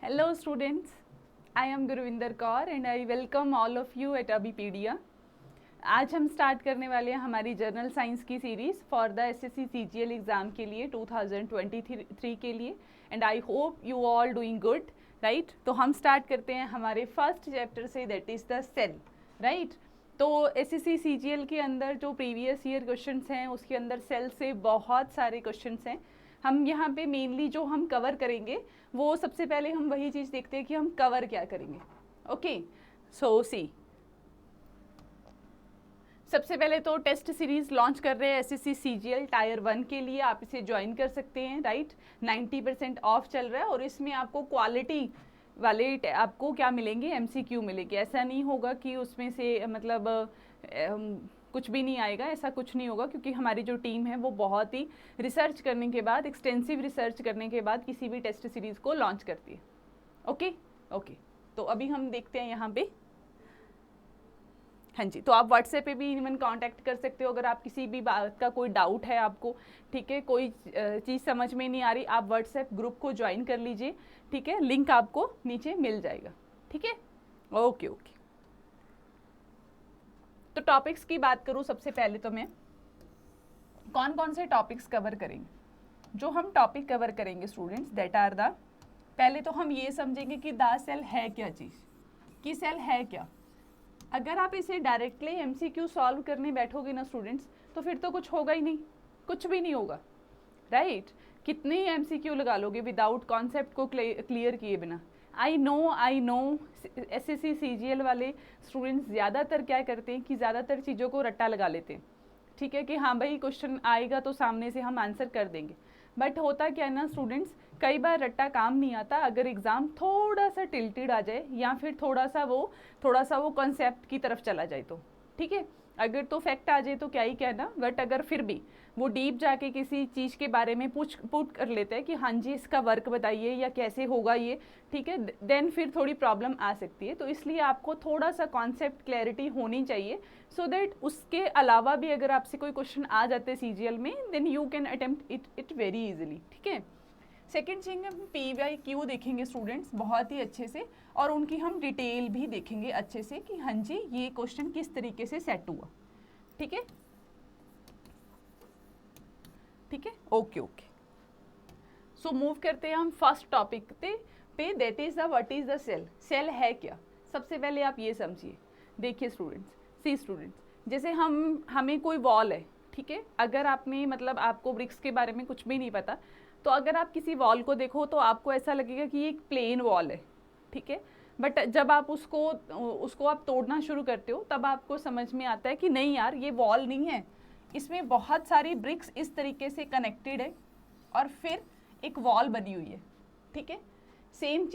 Hello students, I am Guruvinder Kaur and I welcome all of you at Abipedia. आज हम start करने वाले हैं हमारी जर्नल साइंस की series for the SSC CGL exam के लिए 2023 के लिए and I hope you all doing good right. तो हम स्टार्ट करते हैं हमारे फर्स्ट चैप्टर से, that is the cell right. तो एसएससी सीजीएल के अंदर जो प्रीवियस ईयर क्वेश्चंस हैं उसके अंदर सेल से बहुत सारे क्वेश्चंस हैं। हम यहाँ पे मेनली जो हम कवर करेंगे वो सबसे पहले हम वही चीज़ देखते हैं कि हम कवर क्या करेंगे। ओके सो सी, सबसे पहले तो टेस्ट सीरीज़ लॉन्च कर रहे हैं एसएससी सीजीएल टायर 1 के लिए, आप इसे ज्वाइन कर सकते हैं राइट। 90% ऑफ चल रहा है और इसमें आपको क्वालिटी वाले आपको क्या मिलेंगे, एमसीक्यू मिलेंगे। ऐसा नहीं होगा कि उसमें से मतलब कुछ भी नहीं आएगा, ऐसा कुछ नहीं होगा, क्योंकि हमारी जो टीम है वो बहुत ही रिसर्च करने के बाद, एक्सटेंसिव रिसर्च करने के बाद किसी भी टेस्ट सीरीज़ को लॉन्च करती है। ओके ओके, तो अभी हम देखते हैं यहाँ पे। हाँ जी, तो आप व्हाट्सएप पे भी इवन कांटेक्ट कर सकते हो अगर आप किसी भी बात का कोई डाउट है आपको, ठीक है, कोई चीज़ समझ में नहीं आ रही, आप व्हाट्सएप ग्रुप को ज्वाइन कर लीजिए, ठीक है, लिंक आपको नीचे मिल जाएगा, ठीक है। ओके ओके, तो टॉपिक्स की बात करूँ सबसे पहले तो मैं कौन कौन से टॉपिक्स कवर करेंगे। जो हम टॉपिक कवर करेंगे स्टूडेंट्स, दैट आर द, पहले तो हम ये समझेंगे कि द सेल है क्या चीज़, कि सेल है क्या। अगर आप इसे डायरेक्टली एमसीक्यू सॉल्व करने बैठोगे ना स्टूडेंट्स, तो फिर तो कुछ होगा ही नहीं, कुछ भी नहीं होगा राइट। कितने ही एमसीक्यू लगा लोगे विदाउट कॉन्सेप्ट को क्लियर किए बिना। आई नो एसएससी सीजीएल वाले स्टूडेंट्स ज़्यादातर क्या करते हैं कि ज़्यादातर चीज़ों को रट्टा लगा लेते हैं, ठीक है, कि हाँ भाई क्वेश्चन आएगा तो सामने से हम आंसर कर देंगे। बट होता क्या है ना स्टूडेंट्स, कई बार रट्टा काम नहीं आता। अगर एग्ज़ाम थोड़ा सा टिल्टेड आ जाए या फिर थोड़ा सा वो कॉन्सेप्ट की तरफ चला जाए तो ठीक है। अगर तो फैक्ट आ जाए तो क्या ही कहना, बट अगर फिर भी वो डीप जाके किसी चीज़ के बारे में पुट कर लेते हैं कि हाँ जी इसका वर्क बताइए या कैसे होगा ये, ठीक है, देन फिर थोड़ी प्रॉब्लम आ सकती है। तो इसलिए आपको थोड़ा सा कॉन्सेप्ट क्लैरिटी होनी चाहिए, सो दैट उसके अलावा भी अगर आपसे कोई क्वेश्चन आ जाते हैं सीजीएल में, then you can attempt it very easily, ठीक है। सेकेंड थिंग, हम PYQ देखेंगे स्टूडेंट्स बहुत ही अच्छे से, और उनकी हम डिटेल भी देखेंगे अच्छे से कि हाँ जी ये क्वेश्चन किस तरीके से सेट हुआ, ठीक है, ठीक है। ओके ओके, सो मूव करते हैं हम फर्स्ट टॉपिक पे, that is the what is the cell. Cell है क्या, सबसे पहले आप ये समझिए। देखिए स्टूडेंट्स, जैसे हमें कोई वॉल है, ठीक है, अगर आपने मतलब आपको ब्रिक्स के बारे में कुछ भी नहीं पता, तो अगर आप किसी वॉल को देखो तो आपको ऐसा लगेगा कि ये एक प्लेन वॉल है, ठीक है। बट जब आप उसको आप तोड़ना शुरू करते हो तब आपको समझ में आता है कि नहीं यार ये वॉल नहीं है, इसमें बहुत सारी ब्रिक्स इस तरीके से कनेक्टेड है और फिर एक वॉल बनी हुई है, ठीक है। सेम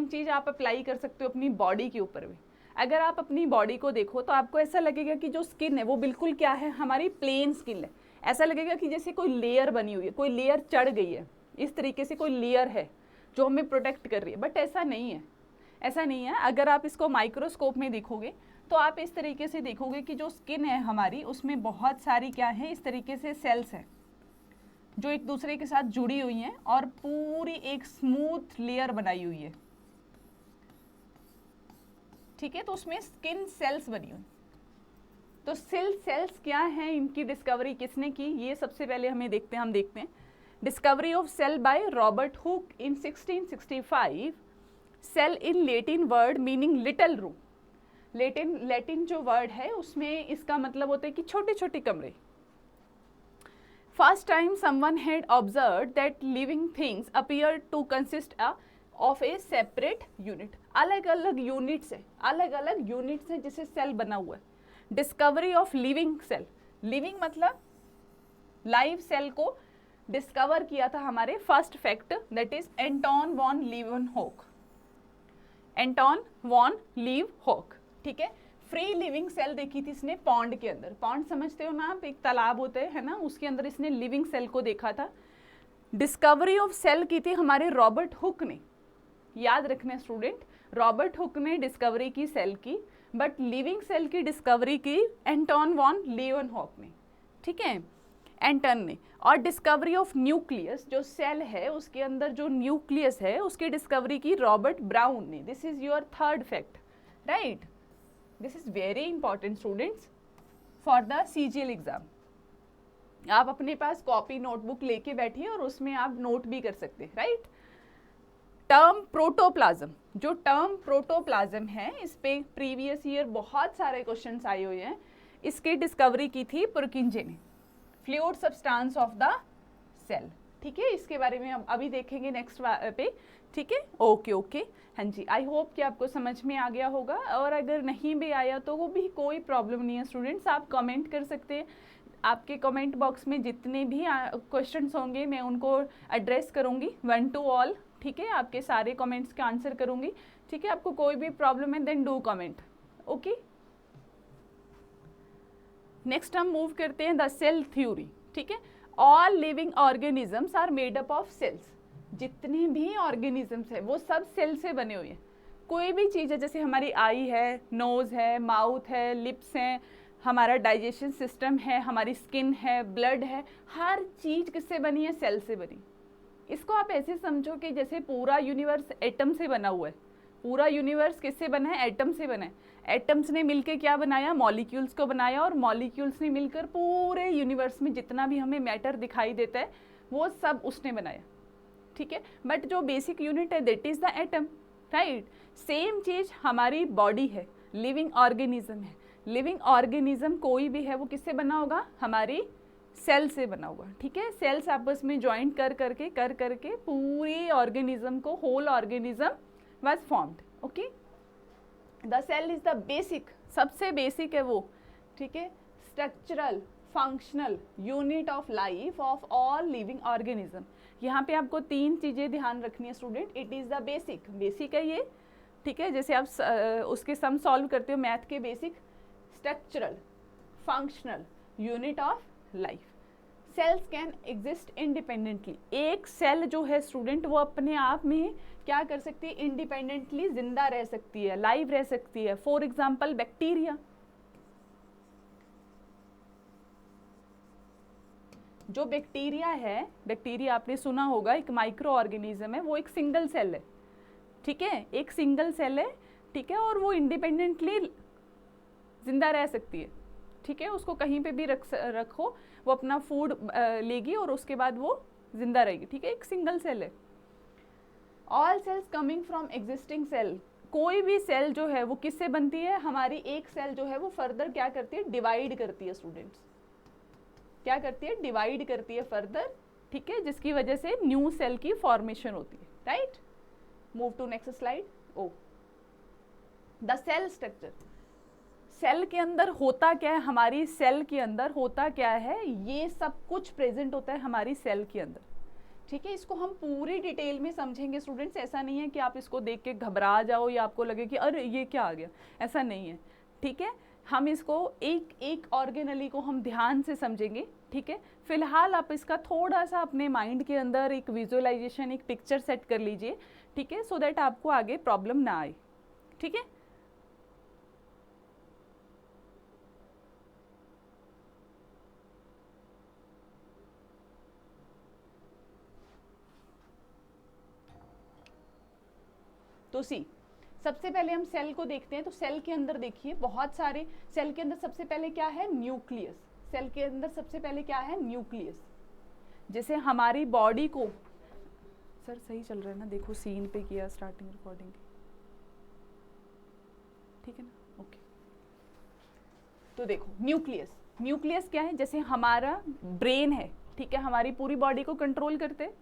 चीज़ आप अप्लाई कर सकते हो अपनी बॉडी के ऊपर भी। अगर आप अपनी बॉडी को देखो तो आपको ऐसा लगेगा कि जो स्किन है वो बिल्कुल क्या है, हमारी प्लेन स्किन है। ऐसा लगेगा कि जैसे कोई लेयर बनी हुई है, कोई लेयर चढ़ गई है, इस तरीके से कोई लेयर है जो हमें प्रोटेक्ट कर रही है, बट ऐसा नहीं है। अगर आप इसको माइक्रोस्कोप में देखोगे तो आप इस तरीके से देखोगे कि जो स्किन है हमारी, उसमें बहुत सारी क्या है, इस तरीके से सेल्स हैं जो एक दूसरे के साथ जुड़ी हुई हैं और पूरी एक स्मूथ लेयर बनाई हुई है, ठीक है। तो उसमें स्किन सेल्स बनी हुई। तो सेल्स क्या हैं, इनकी डिस्कवरी किसने की, ये सबसे पहले हम देखते हैं। Discovery of cell by Robert Hooke in 1665। Cell in Latin word meaning little room. Latin जो वर्ड है उसमें इसका मतलब होता है कि छोटे छोटे कमरे। First time someone had observed that living things appear to consist of a separate unit. अलग अलग यूनिट्स हैं जिससे सेल बना हुआ है। Discovery of living cell, living मतलब लाइव सेल को डिस्कवर किया था हमारे first fact, that is Anton von Leeuwenhoek, ठीक है। फ्री लिविंग सेल देखी थी इसने पॉन्ड के अंदर। पॉन्ड समझते हो ना आप, एक तालाब होते है ना, उसके अंदर इसने लिविंग सेल को देखा था। डिस्कवरी ऑफ सेल की थी हमारे रॉबर्ट हुक ने, याद रखना स्टूडेंट, रॉबर्ट हुक ने डिस्कवरी की सेल की, बट लिविंग सेल की डिस्कवरी की एंटोन वॉन लीवनहॉक ने, ठीक है। एंटन ने। और डिस्कवरी ऑफ न्यूक्लियस, जो सेल है उसके अंदर जो न्यूक्लियस है उसकी डिस्कवरी की रॉबर्ट ब्राउन ने। This is your third fact, right. This is very important students for the CGL exam. आप अपने पास कॉपी नोटबुक लेके बैठिए और उसमें आप नोट भी कर सकते हैं, राइट। टर्म प्रोटोप्लाज्म, जो टर्म प्रोटोप्लाज्म है इस पे प्रीवियस ईयर बहुत सारे क्वेश्चंस आए हुए हैं। इसकी डिस्कवरी की थी पुरकिंजे ने, fluid substance of the cell, ठीक है। इसके बारे में हम अभी देखेंगे नेक्स्ट पे, ठीक है। ओके ओके, हाँ जी, आई होप कि आपको समझ में आ गया होगा। और अगर नहीं भी आया तो वो भी कोई प्रॉब्लम नहीं है स्टूडेंट्स, आप कमेंट कर सकते हैं। आपके कमेंट बॉक्स में जितने भी क्वेश्चंस होंगे मैं उनको एड्रेस करूंगी 1 to all, ठीक है। आपके सारे कमेंट्स का आंसर करूंगी, ठीक है। आपको कोई भी प्रॉब्लम है then do comment, okay. Next हम मूव करते हैं द सेल थ्योरी, ठीक है। All living organisms are made up of cells. जितने भी ऑर्गेनिजम्स है वो सब सेल से बने हुए हैं। कोई भी चीज़ है, जैसे हमारी आई है, नोज है, माउथ है, लिप्स हैं, हमारा डाइजेशन सिस्टम है, हमारी स्किन है, ब्लड है, हर चीज़ किससे बनी है? सेल से बनी। इसको आप ऐसे समझो कि जैसे पूरा यूनिवर्स एटम से बना हुआ है। पूरा यूनिवर्स किससे बना है? एटम से बना है। एटम्स ने मिलकर क्या बनाया? मॉलिक्यूल्स को बनाया, और मॉलिक्यूल्स ने मिलकर पूरे यूनिवर्स में जितना भी हमें मैटर दिखाई देता है वो सब उसने बनाया, ठीक है। बट जो बेसिक यूनिट है that is the atom, right. Same चीज हमारी बॉडी है, लिविंग ऑर्गेनिज्म है। लिविंग ऑर्गेनिज्म कोई भी है वो किससे बना होगा? हमारी सेल से बना हुआ, ठीक है। सेल्स आपस में ज्वाइंट कर करके पूरे ऑर्गेनिज्म को, whole organism was formed, okay. The cell is the basic, सबसे बेसिक है वो, ठीक है, structural functional unit of life of all living organism. यहाँ पे आपको 3 चीज़ें ध्यान रखनी है student. It is the basic, basic है ये, ठीक है। जैसे आप उसके सम सॉल्व करते हो मैथ के, basic, structural functional unit of life. Cells can exist independently. एक सेल जो है स्टूडेंट वो अपने आप में क्या कर सकती है? इंडिपेंडेंटली जिंदा रह सकती है, लाइव रह सकती है। फॉर एग्जाम्पल बैक्टीरिया, जो बैक्टीरिया है, बैक्टीरिया आपने सुना होगा एक माइक्रो ऑर्गेनिज्म है, वो एक सिंगल सेल है, ठीक है, एक सिंगल सेल है, ठीक है। और वो इंडिपेंडेंटली जिंदा रह सकती है, ठीक है। उसको कहीं पे भी रखो, वो अपना फूड लेगी और उसके बाद वो जिंदा रहेगी, ठीक है। एक सिंगल सेल है। All cells coming from existing cell. कोई भी सेल जो है वो किससे बनती है? हमारी एक सेल जो है वो फर्दर क्या करती है? डिवाइड करती है स्टूडेंट्स, क्या करती है? डिवाइड करती है फर्दर, ठीक है, जिसकी वजह से न्यू सेल की फॉर्मेशन होती है, right. Move to next slide. Oh, the cell structure. Cell के अंदर होता क्या है? हमारी सेल के अंदर होता क्या है? ये सब कुछ प्रेजेंट होता है हमारी सेल के अंदर, ठीक है। इसको हम पूरी डिटेल में समझेंगे स्टूडेंट्स। ऐसा नहीं है कि आप इसको देख के घबरा जाओ या आपको लगे कि अरे ये क्या आ गया, ऐसा नहीं है, ठीक है। हम इसको एक एक ऑर्गेनली को हम ध्यान से समझेंगे, ठीक है। फिलहाल आप इसका थोड़ा सा अपने माइंड के अंदर एक विजुअलाइजेशन, एक पिक्चर सेट कर लीजिए, ठीक है, सो दैट आपको आगे प्रॉब्लम ना आए, ठीक है। तो सी, सबसे पहले हम सेल को देखते हैं। तो सेल के अंदर देखिए बहुत सारे, सेल के अंदर सबसे पहले क्या है? न्यूक्लियस। सेल के अंदर सबसे पहले क्या है? न्यूक्लियस। जैसे हमारी बॉडी को, सर सही चल रहा है ना? देखो सीन पे किया स्टार्टिंग रिकॉर्डिंग, ठीक है ना? ओके। तो देखो न्यूक्लियस, न्यूक्लियस क्या है? जैसे हमारा ब्रेन है, ठीक है, हमारी पूरी बॉडी को कंट्रोल करते हैं,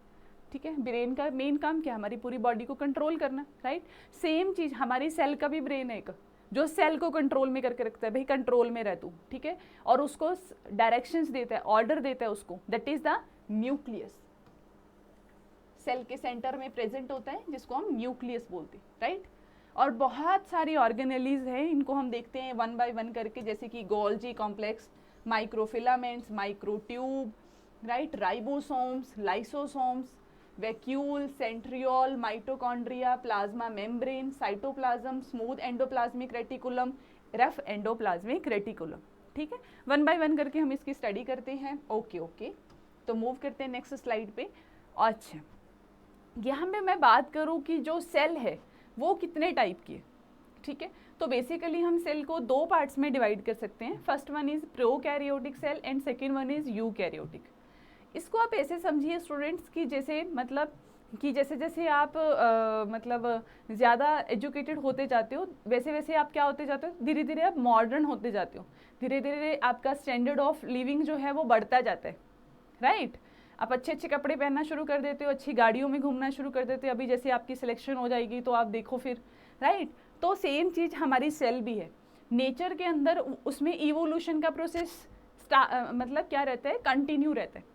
ठीक है। ब्रेन का मेन काम क्या है? हमारी पूरी बॉडी को कंट्रोल करना, राइट। सेम चीज हमारी सेल का भी ब्रेन है एक, जो सेल को कंट्रोल में करके रखता है, भाई कंट्रोल में रह तू, ठीक है, और उसको डायरेक्शंस देता है, ऑर्डर देता है उसको, that is the nucleus. Cell के सेंटर में प्रेजेंट होता है, जिसको हम न्यूक्लियस बोलते हैं, राइट। और बहुत सारी ऑर्गेनेलीज हैं, इनको हम देखते हैं 1 by 1 करके, जैसे कि Golgi complex, microfilaments, माइक्रोट्यूब, right, ribosomes, lysosomes, vacuole, centriole, mitochondria, plasma membrane, cytoplasm, smooth endoplasmic reticulum, rough endoplasmic reticulum, ठीक है, 1 बाय 1 करके हम इसकी स्टडी करते हैं। ओके ओके, तो मूव करते हैं नेक्स्ट स्लाइड पे। अच्छा, यहाँ पे मैं बात करूँ कि जो सेल है वो कितने टाइप की है, ठीक है। तो बेसिकली हम सेल को 2 पार्ट्स में डिवाइड कर सकते हैं। First one is prokaryotic cell and second one is eukaryotic. इसको आप ऐसे समझिए स्टूडेंट्स कि जैसे मतलब कि जैसे जैसे आप मतलब ज़्यादा एजुकेटेड होते जाते हो वैसे वैसे आप क्या होते जाते हो, धीरे धीरे आप मॉडर्न होते जाते हो, धीरे धीरे आपका स्टैंडर्ड ऑफ लिविंग जो है वो बढ़ता जाता है, राइट। आप अच्छे अच्छे कपड़े पहनना शुरू कर देते हो, अच्छी गाड़ियों में घूमना शुरू कर देते हो। अभी जैसे आपकी सिलेक्शन हो जाएगी तो आप देखो फिर, राइट। तो सेम चीज़ हमारी सेल भी है। नेचर के अंदर उसमें इवोल्यूशन का प्रोसेस मतलब क्या रहता है, कंटिन्यू रहता है।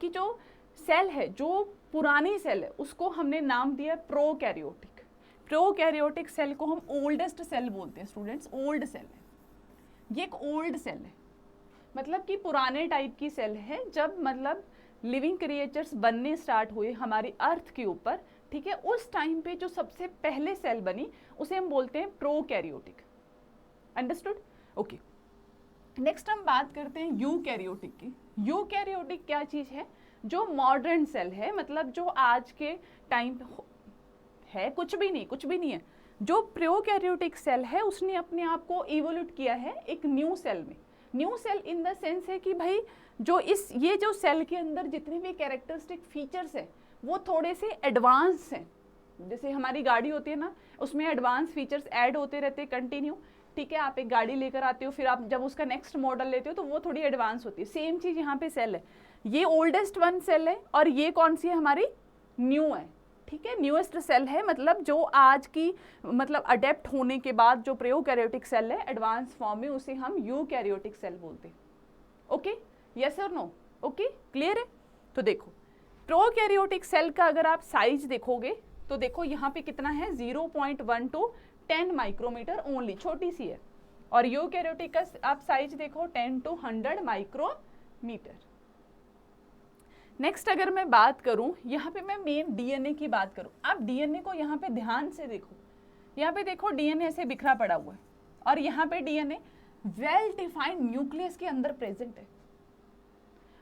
कि जो सेल है, जो पुरानी सेल है, उसको हमने नाम दिया प्रोकैरियोटिक। प्रोकैरियोटिक सेल को हम ओल्डेस्ट सेल बोलते हैं स्टूडेंट्स, ओल्ड सेल है ये, एक ओल्ड सेल है। मतलब कि पुराने टाइप की सेल है, जब मतलब लिविंग क्रिएचर्स बनने स्टार्ट हुए हमारी अर्थ के ऊपर, ठीक है, उस टाइम पे जो सबसे पहले सेल बनी उसे हम बोलते हैं प्रोकैरियोटिक। अंडरस्टूड? ओके, नेक्स्ट हम बात करते हैं यूकैरियोटिक की। यूकैरियोटिक क्या चीज़ है? जो मॉडर्न सेल है, मतलब जो आज के टाइम है, कुछ भी नहीं है। जो प्रोकैरियोटिक सेल है उसने अपने आप को इवोल्यूट किया है एक न्यू सेल में। New cell in the sense है कि भाई जो ये जो सेल के अंदर जितने भी कैरेक्टरिस्टिक फीचर्स हैं वो थोड़े से एडवांस हैं। जैसे हमारी गाड़ी होती है ना, उसमें एडवांस फीचर्स ऐड होते रहते हैं कंटिन्यू, ठीक है। आप एक गाड़ी लेकर आते हो, फिर आप जब उसका नेक्स्ट मॉडल लेते हो तो वो थोड़ी एडवांस होती है। सेम चीज़ यहाँ पे सेल है, ये ओल्डेस्ट वन सेल है और ये कौन सी है हमारी, न्यू है, ठीक है, न्यूएस्ट सेल है। मतलब जो आज की मतलब अडेप्ट होने के बाद जो प्रोकैरियोटिक सेल है एडवांस फॉर्म में, उसे हम यूकैरियोटिक सेल बोलते हैं। ओके, यस और नो? ओके, क्लियर है? तो देखो प्रोकैरियोटिक सेल का अगर आप साइज देखोगे तो देखो यहाँ पे कितना है, 0.1 to 10 माइक्रोमीटर ओनली, छोटी सी है। और यूकैरियोटिक का आप साइज देखो 10 to 100 माइक्रोमीटर। नेक्स्ट अगर मैं बात करूं, यहाँ पे मैं मेन डीएनए की बात करूं, आप डीएनए को यहाँ पे ध्यान से देखो। यहाँ पे देखो डीएनए ऐसे बिखरा पड़ा हुआ है और यहाँ पे डीएनए वेल डिफाइंड न्यूक्लियस के अंदर प्रेजेंट है।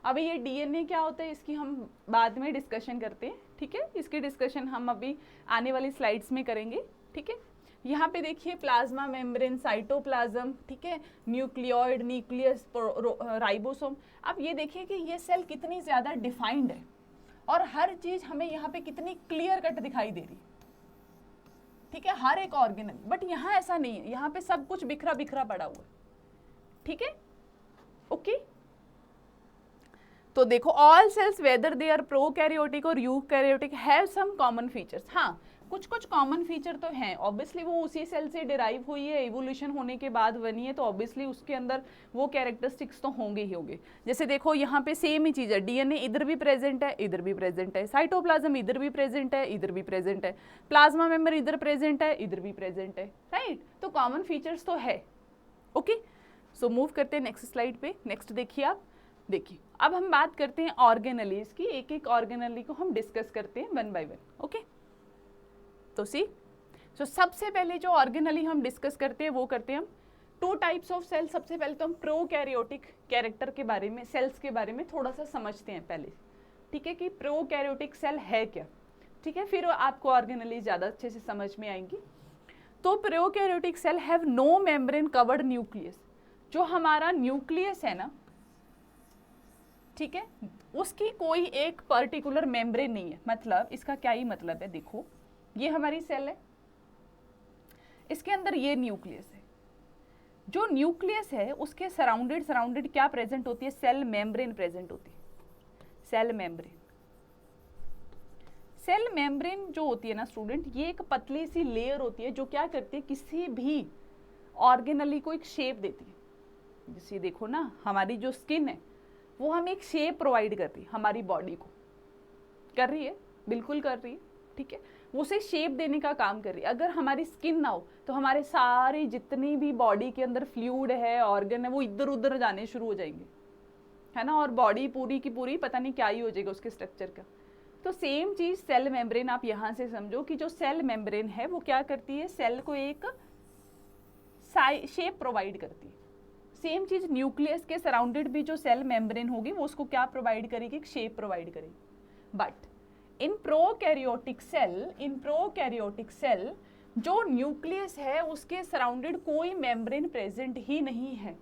अभी ये डीएनए क्या होता है इसकी हम बाद में डिस्कशन करते हैं, ठीक है। इसकी डिस्कशन हम अभी आने वाली स्लाइड्स में करेंगे, ठीक है। यहाँ पे देखिए प्लाज्मा मेम्ब्रेन, साइटोप्लाज्म, ठीक है, न्यूक्लियोइड, न्यूक्लियस, राइबोसोम। अब ये देखिए कि ये सेल कितनी ज़्यादा डिफाइंड है और हर चीज़ हमें यहाँ पे कितनी क्लियर कट दिखाई दे रही, ठीक है, हर एक ऑर्गेनल। बट यहाँ ऐसा नहीं है, यहाँ पे सब कुछ बिखरा बिखरा पड़ा हुआ है, ठीक है। ओके, तो देखो all cells whether they are prokaryotic और eukaryotic have some common features. हाँ, कुछ कुछ कॉमन फीचर तो हैं, ऑब्वियसली वो उसी सेल से डिराइव हुई है, इवोल्यूशन होने के बाद बनी है, तो ऑब्वियसली उसके अंदर वो कैरेक्टरिस्टिक्स तो होंगे ही होंगे। जैसे देखो यहाँ पे सेम ही चीज़ है, डीएनए इधर भी प्रेजेंट है, इधर भी प्रेजेंट है, साइटोप्लाज्म इधर भी प्रेजेंट है, इधर भी प्रेजेंट है, प्लाज्मा मेम्ब्रेन इधर प्रेजेंट है, इधर भी प्रेजेंट है, राइट। तो कॉमन फीचर्स तो है। ओके, सो मूव करते हैं नेक्स्ट स्लाइड पे। नेक्स्ट देखिए आप, देखिए अब हम बात करते हैं ऑर्गेनलीज की। एक एक ऑर्गेनली को हम डिस्कस करते हैं 1 by 1। ओके, तो सी सो सबसे पहले जो ऑर्गेनली हम डिस्कस करते हैं वो करते हैं हम 2 टाइप्स ऑफ सेल। सबसे पहले तो हम प्रोकैरियोटिक कैरेक्टर के बारे में, सेल्स के बारे में थोड़ा सा समझते हैं पहले, ठीक है, कि प्रोकैरियोटिक सेल है क्या, ठीक है। फिर आपको ऑर्गेनली ज़्यादा अच्छे से समझ में आएंगी। तो prokaryotic cell have no membrane covered nucleus. जो हमारा न्यूक्लियस है ना, ठीक है, उसकी कोई एक पर्टिकुलर मेम्ब्रेन नहीं है। मतलब इसका क्या ही मतलब है, देखो ये हमारी सेल है, इसके अंदर ये न्यूक्लियस है। जो न्यूक्लियस है उसके सराउंडेड क्या प्रेजेंट होती है, सेल मेम्ब्रेन प्रेजेंट होती है। सेल मेम्ब्रेन, सेल मेम्ब्रेन जो होती है ना स्टूडेंट, ये एक पतली सी लेयर होती है जो क्या करती है, किसी भी ऑर्गेनली को एक शेप देती है। जैसे देखो ना, हमारी जो स्किन है वो हमें एक शेप प्रोवाइड कर रही है, हमारी बॉडी को कर रही है, बिल्कुल कर रही है, ठीक है, वो उसे शेप देने का काम कर रही है। अगर हमारी स्किन ना हो तो हमारे सारे जितनी भी बॉडी के अंदर फ्लूइड है, ऑर्गन है, वो इधर उधर जाने शुरू हो जाएंगे, है ना, और बॉडी पूरी की पूरी पता नहीं क्या ही हो जाएगा उसके स्ट्रक्चर का। तो सेम चीज़ सेल मेम्ब्रेन, आप यहाँ से समझो कि जो सेल मेम्ब्रेन है वो क्या करती है, सेल को एक शेप प्रोवाइड करती है। सेम चीज न्यूक्लियस के सराउंडेड भी जो सेल मेम्ब्रेन होगी वो उसको क्या प्रोवाइड करेगी, एक शेप प्रोवाइड करेगी। बट इन प्रोकैरियोटिक सेल जो न्यूक्लियस है उसके सराउंडेड कोई मेम्ब्रेन प्रेजेंट ही नहीं है,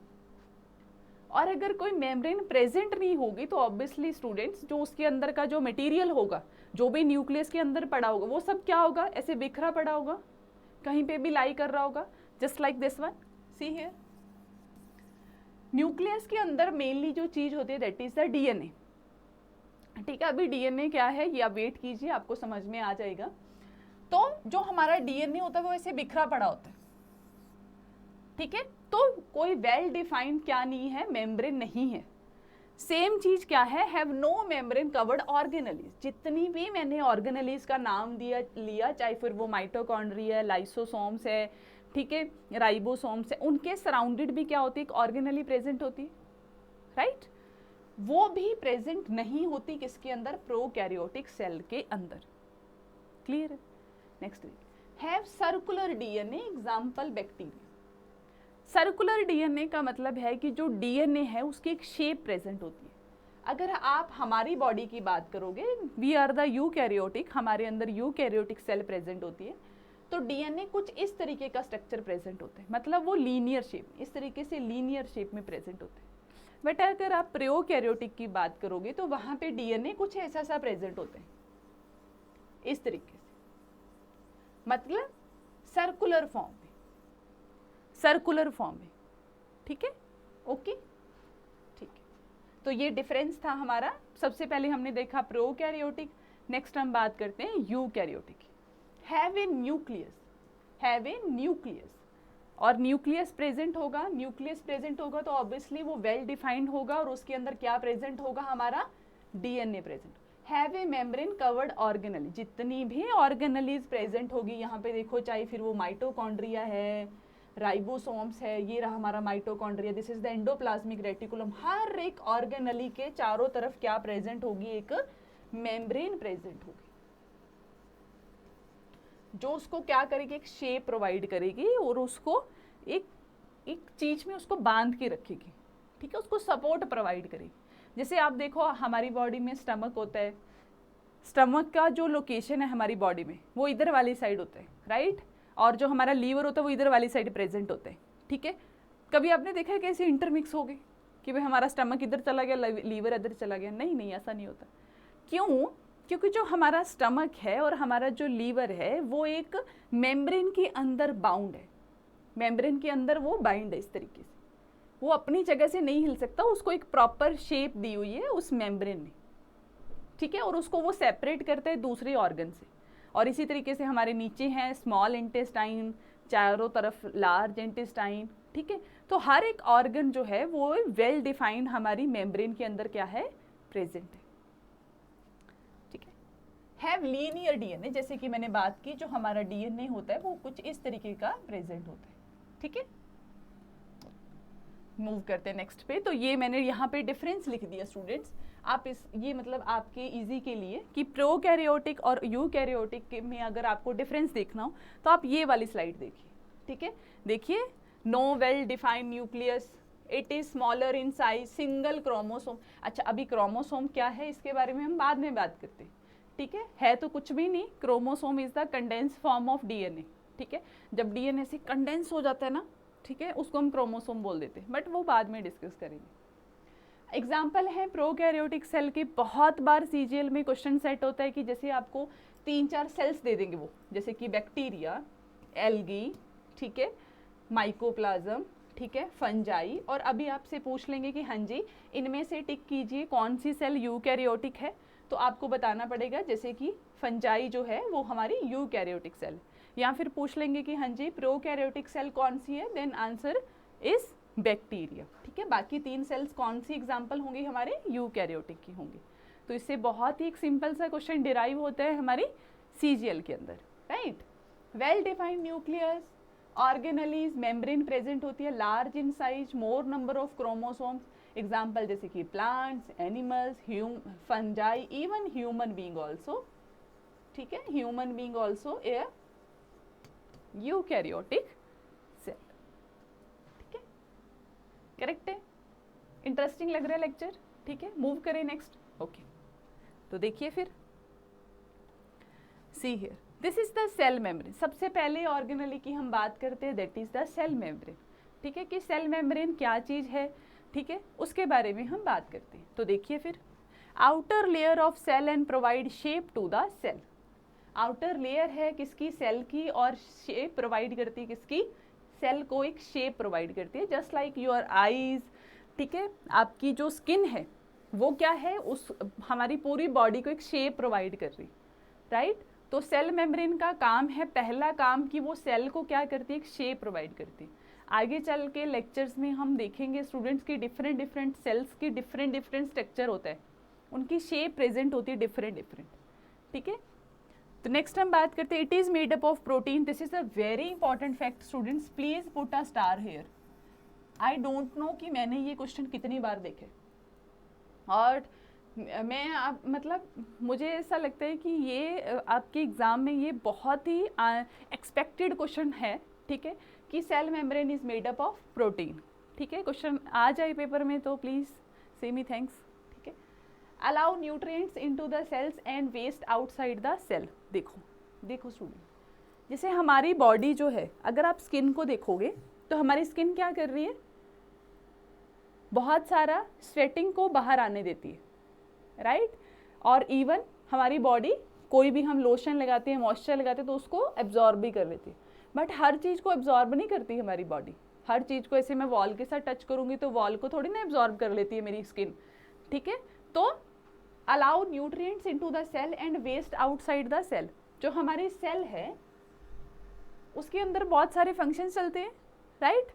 और अगर कोई मेम्ब्रेन प्रेजेंट नहीं होगी तो ऑब्वियसली स्टूडेंट्स जो उसके अंदर का जो मटेरियल होगा, जो भी न्यूक्लियस के अंदर पड़ा होगा, वो सब क्या होगा, ऐसे बिखरा पड़ा होगा, कहीं पे भी लाई कर रहा होगा, just like this one. See here, nucleus के अंदर मेनली जो चीज होती है दैट इज द डीएनए। ठीक है, अभी डीएनए क्या है ये आप वेट कीजिए, आपको समझ में आ जाएगा। तो जो हमारा डीएनए होता है वो ऐसे बिखरा पड़ा होता है, ठीक है, तो कोई वेल डिफाइंड क्या नहीं है, मेम्ब्रेन नहीं है। सेम चीज क्या है, have no membrane covered organelles. जितनी भी मैंने ऑर्गेनेलीज का नाम लिया, चाहे फिर वो माइटोकॉन्ड्रिया, लाइसोसोम्स है, ठीक है, राइबोसोम्स है, उनके सराउंडेड भी क्या होती है, एक ऑर्गेनेली प्रेजेंट होती है, राइट। वो भी प्रेजेंट नहीं होती किसके अंदर, प्रोकैरियोटिक सेल के अंदर। क्लियर है। Next, have circular DNA, example bacteria. Circular DNA का मतलब है कि जो डीएनए है उसकी एक शेप प्रेजेंट होती है। अगर आप हमारी बॉडी की बात करोगे, वी आर द यूकैरियोटिक, हमारे अंदर यूकैरियोटिक सेल प्रेजेंट होती है, तो डीएनए कुछ इस तरीके का स्ट्रक्चर प्रेजेंट होता है, मतलब वो लीनियर शेप, इस तरीके से लीनियर शेप में प्रेजेंट होते हैं। बट अगर आप प्रोकैरियोटिक की बात करोगे तो वहां पे डीएनए कुछ ऐसा सा प्रेजेंट होते हैं, इस तरीके से, मतलब सर्कुलर फॉर्म में, ठीक है, ओके, ठीक है। तो ये डिफरेंस था हमारा। सबसे पहले हमने देखा प्रोकैरियोटिक, नेक्स्ट हम बात करते हैं यूकैरियोटिक। हैव ए न्यूक्लियस, और न्यूक्लियस प्रेजेंट होगा तो ऑब्वियसली वो वेल डिफाइंड होगा, और उसके अंदर क्या प्रेजेंट होगा, हमारा DNA present. Have a membrane covered organelle, जितनी भी ऑर्गेनेलीज प्रेजेंट होगी यहाँ पे देखो, चाहे फिर वो माइटोकॉन्ड्रिया है, राइबोसोम्स है, ये रहा हमारा mitochondria, this is the endoplasmic reticulum, हर एक ऑर्गेनेली के चारों तरफ क्या प्रेजेंट होगी, एक मेम्ब्रेन प्रेजेंट होगी, जो उसको क्या करेगी, एक शेप प्रोवाइड करेगी, और उसको एक चीज में उसको बांध के रखेगी, ठीक है, उसको सपोर्ट प्रोवाइड करेगी। जैसे आप देखो हमारी बॉडी में स्टमक होता है, स्टमक का जो लोकेशन है हमारी बॉडी में वो इधर वाली साइड होता है, राइट, और जो हमारा लीवर होता है वो इधर वाली साइड प्रेजेंट होता है, ठीक है। कभी आपने देखा है कैसे इंटरमिक्स हो गए कि भाई हमारा स्टमक इधर चला गया, लीवर इधर चला गया? नहीं, ऐसा नहीं होता। क्यों? क्योंकि जो हमारा स्टमक है और हमारा जो लीवर है वो एक मेम्ब्रेन के अंदर बाउंड है, मेम्ब्रेन के अंदर वो बाइंड है इस तरीके से, वो अपनी जगह से नहीं हिल सकता, उसको एक प्रॉपर शेप दी हुई है उस मेम्ब्रेन ने, ठीक है, और उसको वो सेपरेट करता है दूसरे ऑर्गन से। और इसी तरीके से हमारे नीचे हैं स्मॉल इंटेस्टाइन, चारों तरफ लार्ज इंटेस्टाइन, ठीक है। तो हर एक ऑर्गन जो है वो वेल डिफाइंड हमारी मेम्ब्रेन के अंदर क्या है, प्रेजेंट है, ठीक है। हैव लीनियर डीएनए, जैसे कि मैंने बात की, जो हमारा डीएनए होता है वो कुछ इस तरीके का प्रेजेंट होता है, ठीक है। मूव करते हैं नेक्स्ट पे। तो ये मैंने यहाँ पे डिफरेंस लिख दिया स्टूडेंट्स, आप ये मतलब आपके इजी के लिए कि प्रोकैरियोटिक और यूकैरियोटिक में अगर आपको डिफरेंस देखना हो तो आप ये वाली स्लाइड देखिए, ठीक है। देखिए, no well defined nucleus, it is smaller in size, single chromosome. अच्छा, अभी क्रोमोसोम क्या है इसके बारे में हम बाद में बात करते हैं, ठीक है तो कुछ भी नहीं, chromosome is the condense form of DNA, ठीक है। जब डीएनए से कंडेंस हो जाता है ना, ठीक है, उसको हम क्रोमोसोम बोल देते हैं, बट वो बाद में डिस्कस करेंगे। एग्जाम्पल है प्रोकैरियोटिक सेल के, बहुत बार सीजीएल में क्वेश्चन सेट होता है कि जैसे आपको 3-4 सेल्स दे देंगे वो, जैसे कि बैक्टीरिया, एल्गी, ठीक है, माइकोप्लाज्म, ठीक है, फंजाई, और अभी आपसे पूछ लेंगे कि हाँ जी इनमें से टिक कीजिए कौन सी सेल यूकैरियोटिक है, तो आपको बताना पड़ेगा जैसे कि फंजाई जो है वो हमारी यूकैरियोटिक सेल, या फिर पूछ लेंगे कि हाँ जी प्रोकैरियोटिक सेल कौन सी है, देन आंसर इज बैक्टीरिया, ठीक है। बाकी 3 सेल्स कौन सी एग्जाम्पल होंगी, हमारे यूकैरियोटिक की होंगी। तो इससे बहुत ही एक सिंपल सा क्वेश्चन डिराइव होता है हमारी सीजीएल के अंदर, right. Well defined nucleus, organelles, membrane present होती है, large in size, more number of chromosomes, example जैसे कि plants, animals, fungi, even human being also, ठीक है, human being also a eukaryotic cell, ठीक है। करेक्ट है? इंटरेस्टिंग लग रहा है लेक्चर? ठीक है, मूव करें नेक्स्ट। ओके, तो देखिए फिर, see here, this is the cell membrane. सबसे पहले ऑर्गेनेली की हम बात करते हैं, that is the cell membrane. ठीक है, कि सेल मेम्ब्रेन क्या चीज है, ठीक है, उसके बारे में हम बात करते हैं। तो देखिए फिर, outer layer of cell and provide shape to the cell. Outer layer है किसकी? सेल की, और शेप प्रोवाइड करती है किसकी? सेल को एक शेप प्रोवाइड करती है, जस्ट लाइक योर आईज। ठीक है, आपकी जो स्किन है वो क्या है, उस हमारी पूरी बॉडी को एक शेप प्रोवाइड कर रही, राइट? तो सेल मेम्ब्रेन का काम है, पहला काम, कि वो सेल को क्या करती है, एक शेप प्रोवाइड करती है। आगे चल के लेक्चर्स में हम देखेंगे स्टूडेंट्स की डिफरेंट डिफरेंट सेल्स की डिफरेंट डिफरेंट स्ट्रक्चर होता है, उनकी शेप प्रेजेंट होती है डिफरेंट डिफरेंट। ठीक है, तो नेक्स्ट हम बात करते हैं, it is made up of protein. This is a very important fact students, please put a star here. I don't know कि मैंने ये क्वेश्चन कितनी बार देखे, और मैं आप मतलब मुझे ऐसा लगता है कि ये आपके एग्ज़ाम में ये बहुत ही एक्सपेक्टेड क्वेश्चन है। ठीक है, कि cell membrane is made up of protein. ठीक है, क्वेश्चन आ जाए पेपर में तो प्लीज़ से मी थैंक्स। ठीक है, allow nutrients into the cells and waste outside the cell. देखो स्टूडेंट, जैसे हमारी बॉडी जो है, अगर आप स्किन को देखोगे तो हमारी स्किन क्या कर रही है, बहुत सारा स्वेटिंग को बाहर आने देती है, राइट? और इवन हमारी बॉडी कोई भी हम लोशन लगाते हैं, मॉइस्चर लगाते हैं, तो उसको एब्जॉर्ब भी कर लेती है। बट हर चीज़ को एब्जॉर्ब नहीं करती हमारी बॉडी। हर चीज़ को ऐसे मैं वॉल के साथ टच करूँगी तो वॉल को थोड़ी ना एब्जॉर्ब कर लेती है मेरी स्किन। ठीक है, तो allow nutrients into the cell and waste outside the cell. जो हमारी सेल है उसके अंदर बहुत सारे फंक्शन चलते हैं, राइट?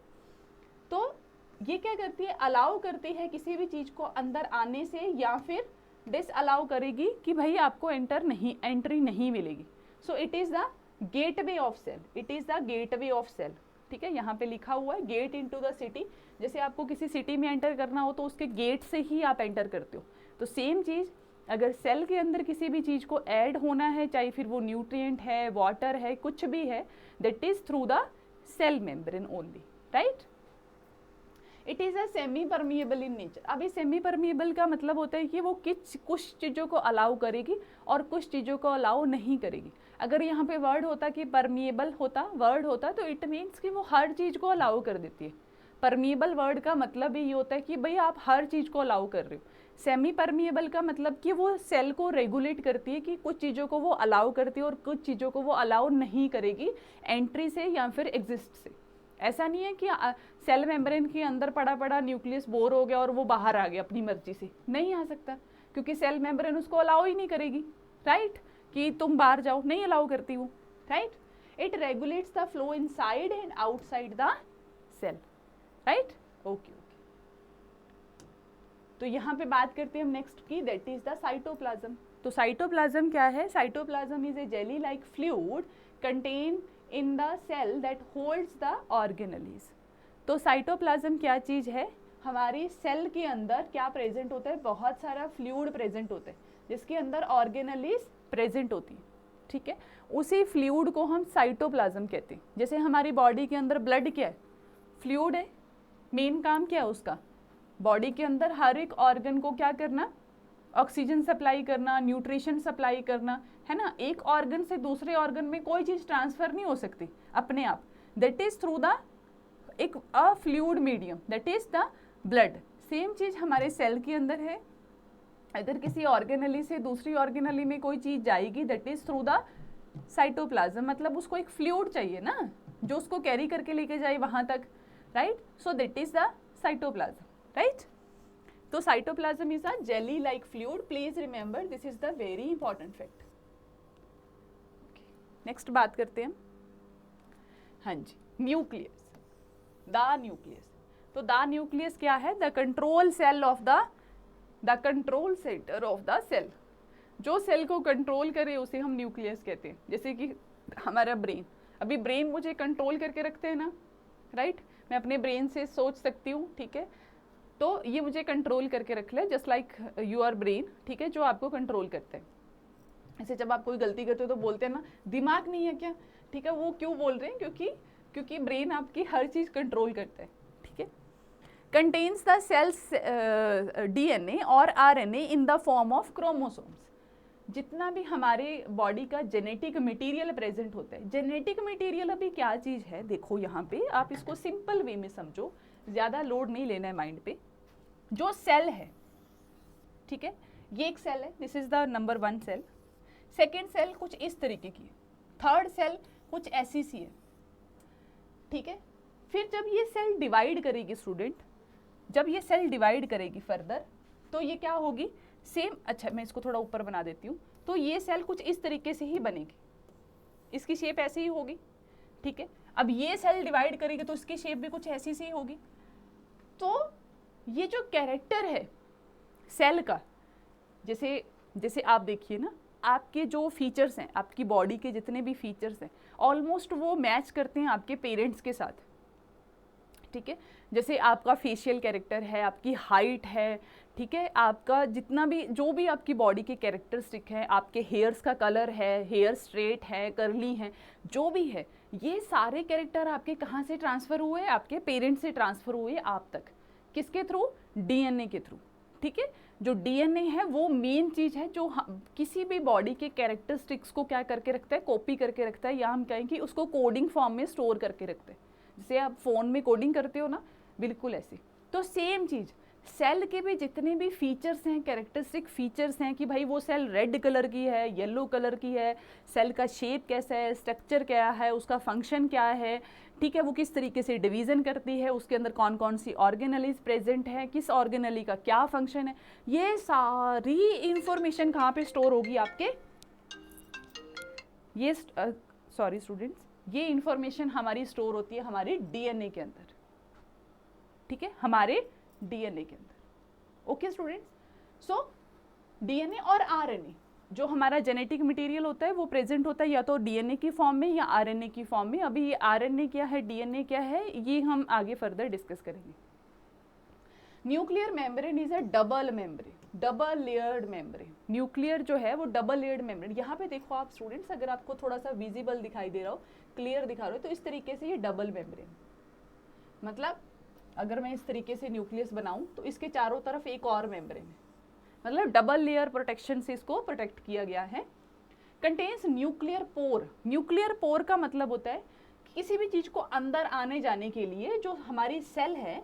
तो ये क्या करती है, अलाउ करती है किसी भी चीज़ को अंदर आने से, या फिर डिस अलाउ करेगी कि भाई आपको एंट्री नहीं मिलेगी। So it is the gateway of cell, it is the gateway of cell. ठीक है, यहाँ पे लिखा हुआ है गेट इनटू द सिटी। जैसे आपको किसी सिटी में एंटर करना हो तो उसके गेट से ही आप एंटर करते हो, तो सेम चीज़ अगर सेल के अंदर किसी भी चीज़ को ऐड होना है, चाहे फिर वो न्यूट्रिएंट है, वाटर है, कुछ भी है, that is through the cell membrane only, right? It is a semi permeable in nature. अभी सेमी परमिएबल का मतलब होता है कि वो कुछ चीज़ों को अलाउ करेगी और कुछ चीज़ों को अलाउ नहीं करेगी। अगर यहाँ पे वर्ड होता कि परमिएबल वर्ड होता तो इट मीन्स कि वो हर चीज़ को अलाउ कर देती है। परमिएबल वर्ड का मतलब ही ये होता है कि भाई आप हर चीज़ को अलाउ कर रहे हो। सेमी परमिएबल का मतलब कि वो सेल को रेगुलेट करती है, कि कुछ चीज़ों को वो अलाउ करती है और कुछ चीज़ों को वो अलाउ नहीं करेगी एंट्री से या फिर एग्जिस्ट से। ऐसा नहीं है कि सेल मेम्ब्रेन के अंदर पड़ा पड़ा न्यूक्लियस बोर हो गया और वो बाहर आ गया अपनी मर्जी से, नहीं आ सकता, क्योंकि सेल मेम्ब्रेन उसको अलाउ ही नहीं करेगी, राइट? कि तुम बाहर जाओ, नहीं अलाउ करती वो, right? It regulates the flow inside and outside the cell, right? Okay. तो यहाँ पे बात करते हैं हम नेक्स्ट की, दैट इज द साइटोप्लाज्म। तो साइटोप्लाज्म क्या है? Cytoplasm is a jelly like fluid content in the cell that holds the organelles. तो साइटोप्लाज्म क्या चीज़ है? हमारी सेल के अंदर क्या प्रेजेंट होता है? बहुत सारा फ्लूइड प्रेजेंट होता है जिसके अंदर ऑर्गेनेलीज प्रेजेंट होती है। ठीक है, उसी फ्लूइड को हम साइटोप्लाज्म कहते हैं। जैसे हमारी बॉडी के अंदर ब्लड क्या है? फ्लूइड है। मेन काम क्या है उसका? बॉडी के अंदर हर एक ऑर्गन को क्या करना? ऑक्सीजन सप्लाई करना, न्यूट्रिशन सप्लाई करना, है ना? एक ऑर्गन से दूसरे ऑर्गन में कोई चीज़ ट्रांसफ़र नहीं हो सकती अपने आप, दैट इज थ्रू द एक a fluid medium, that is the blood. Same चीज़ हमारे सेल के अंदर है। अगर किसी ऑर्गेनली से दूसरी ऑर्गेनली में कोई चीज़ जाएगी, that is through the cytoplasm. मतलब उसको एक फ्लूइड चाहिए ना, जो उसको कैरी करके लेके जाए वहाँ तक, right? So that is the cytoplasm, right? तो cytoplasm is a jelly like fluid. Please remember this is the very important fact. Next बात करते हैं, हाँ जी, न्यूक्लियस, द न्यूक्लियस। तो द न्यूक्लियस क्या है? The control cell of the control centre of the cell. जो सेल को कंट्रोल करे उसे हम न्यूक्लियस कहते हैं। जैसे कि हमारा ब्रेन, अभी ब्रेन मुझे कंट्रोल करके रखते हैं ना, राइट? मैं अपने ब्रेन से सोच सकती हूँ, ठीक है, तो ये मुझे कंट्रोल करके रख ले, जस्ट लाइक योर ब्रेन, ठीक है, जो आपको कंट्रोल करते हैं। ऐसे जब आप कोई गलती करते हो तो बोलते हैं ना, दिमाग नहीं है क्या? ठीक है, वो क्यों बोल रहे हैं? क्योंकि ब्रेन आपकी हर चीज़ कंट्रोल करता है, ठीक है। contains the cell's DNA और RNA in the form of chromosomes. जितना भी हमारे बॉडी का जेनेटिक मटेरियल प्रेजेंट होता है, जेनेटिक मटेरियल अभी क्या चीज़ है, देखो यहाँ पे आप इसको सिंपल वे में समझो, ज़्यादा लोड नहीं लेना है माइंड पे। जो सेल है, ठीक है, ये एक सेल है, this is the number 1 cell. Second cell कुछ इस तरीके की है, थर्ड सेल कुछ ऐसी सी है, ठीक है। फिर जब ये सेल डिवाइड करेगी स्टूडेंट, जब ये सेल डिवाइड करेगी फर्दर, तो ये क्या होगी, सेम, अच्छा मैं इसको थोड़ा ऊपर बना देती हूँ, तो ये सेल कुछ इस तरीके से ही बनेगी, इसकी शेप ऐसी ही होगी, ठीक है। अब ये सेल डिवाइड करेगी तो इसकी शेप भी कुछ ऐसी सी होगी। तो ये जो कैरेक्टर है सेल का, जैसे जैसे आप देखिए ना, आपके जो फीचर्स हैं, आपकी बॉडी के जितने भी फीचर्स हैं, ऑलमोस्ट वो मैच करते हैं आपके पेरेंट्स के साथ, ठीक है। जैसे आपका फेशियल कैरेक्टर है, आपकी हाइट है, ठीक है, आपका जितना भी जो भी आपकी बॉडी के कैरेक्टरिस्टिक है, आपके हेयर्स का कलर है, हेयर स्ट्रेट है, कर्ली है, जो भी है, ये सारे कैरेक्टर आपके कहाँ से ट्रांसफ़र हुए, आपके पेरेंट्स से ट्रांसफ़र हुए आप तक। किसके थ्रू? डीएनए के थ्रू, ठीक है। जो डीएनए है वो मेन चीज़ है जो किसी भी बॉडी के कैरेक्टरिस्टिक्स को क्या करके रखता है, कॉपी करके रखता है, या हम कहें कि उसको कोडिंग फॉर्म में स्टोर करके रखते हैं, जैसे आप फ़ोन में कोडिंग करते हो ना, बिल्कुल ऐसे। तो सेम चीज़ सेल के भी जितने भी फीचर्स हैं, कैरेक्टरिस्टिक फीचर्स हैं कि भाई वो सेल रेड कलर की है, येलो कलर की है, सेल का शेप कैसा है, स्ट्रक्चर क्या है, उसका फंक्शन क्या है, ठीक है, वो किस तरीके से डिवीज़न करती है, उसके अंदर कौन कौन सी ऑर्गेनलीज प्रेजेंट है, किस ऑर्गेनली का क्या फंक्शन है, ये सारी इंफॉर्मेशन कहाँ पे स्टोर होगी आपके, ये सॉरी स्टूडेंट्स, ये इंफॉर्मेशन हमारी स्टोर होती है हमारे डीएनए के अंदर, ठीक है, हमारे डीएनए के अंदर। ओके स्टूडेंट्स, सो डीएनए और आरएनए जो हमारा जेनेटिक मटेरियल होता है वो प्रेजेंट होता है या तो डीएनए की फॉर्म में या आरएनए की फॉर्म में। अभी ये आरएनए क्या है, डीएनए क्या है, ये हम आगे फर्दर डिस्कस करेंगे। Nuclear membrane is a double membrane, double layered membrane. Nuclear जो है वो डबल लेयर्ड मेम्ब्रेन, यहाँ पे देखो आप स्टूडेंट्स, अगर आपको थोड़ा सा विजिबल दिखाई दे रहा हो, क्लियर दिखा रहा हो, तो इस तरीके से ये डबल मेम्ब्रेन, मतलब अगर मैं इस तरीके से न्यूक्लियस बनाऊं तो इसके चारों तरफ एक और मेम्ब्रेन है, मतलब डबल लेयर प्रोटेक्शन से इसको प्रोटेक्ट किया गया है। Contains nuclear pore, nuclear pore का मतलब होता है कि किसी भी चीज़ को अंदर आने जाने के लिए जो हमारी सेल है,